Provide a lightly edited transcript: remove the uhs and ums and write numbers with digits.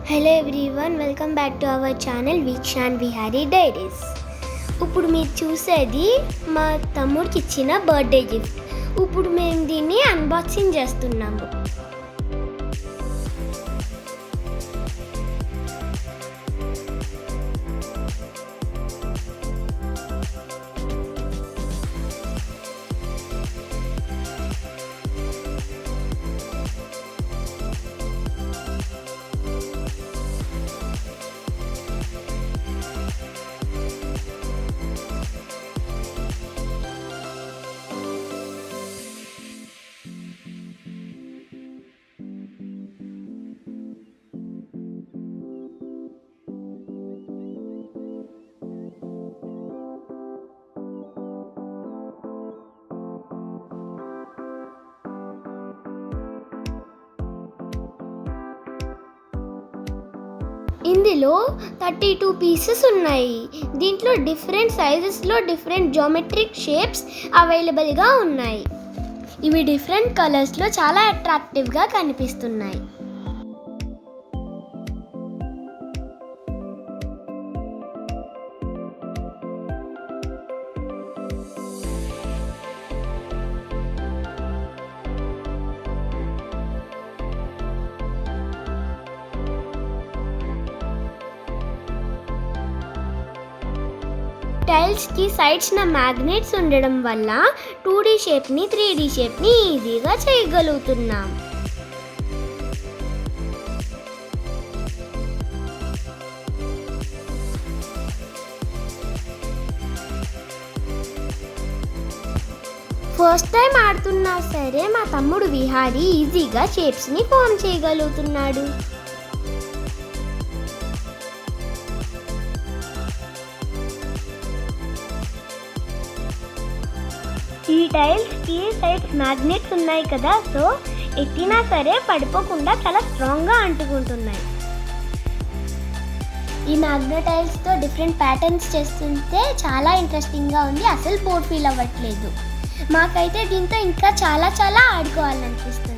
Hello everyone, welcome back to our channel Veekshan Vihari diaries. ఇప్పుడు మీరు చూసేది మా తమ్ముడికి ఇచ్చిన బర్త్డే గిఫ్ట్. ఇప్పుడు మేము దీన్ని అన్బాక్సింగ్ చేస్తున్నాము. ఇందులో 32 పీసెస్ ఉన్నాయి. దీంట్లో డిఫరెంట్ సైజెస్లో డిఫరెంట్ జామెట్రిక్ షేప్స్ అవైలబుల్గా ఉన్నాయి. ఇవి డిఫరెంట్ కలర్స్లో చాలా అట్రాక్టివ్గా కనిపిస్తున్నాయి. టైల్స్కి సైడ్స్న మ్యాగ్నెట్స్ ఉండడం వల్ల 2D షేప్ని 3D షేప్ని ఈజీగా చేయగలుగుతున్నాం. ఫస్ట్ టైం ఆడుతున్నా సరే మా తమ్ముడు విహారీ ఈజీగా షేప్స్ని ఫామ్ చేయగలుగుతున్నాడు. ఈ టైల్స్కి సైడ్స్ మ్యాగ్నెట్స్ ఉన్నాయి కదా, సో ఎత్తినా సరే పడిపోకుండా చాలా స్ట్రాంగ్గా అంటుకుంటున్నాయి. ఈ మ్యాగ్నటైల్స్తో డిఫరెంట్ ప్యాటర్న్స్ చేస్తుంటే చాలా ఇంట్రెస్టింగ్గా ఉంది. అసలు బోర్ ఫీల్ అవ్వట్లేదు. మాకైతే దీంతో ఇంకా చాలా ఆడుకోవాలనిపిస్తుంది.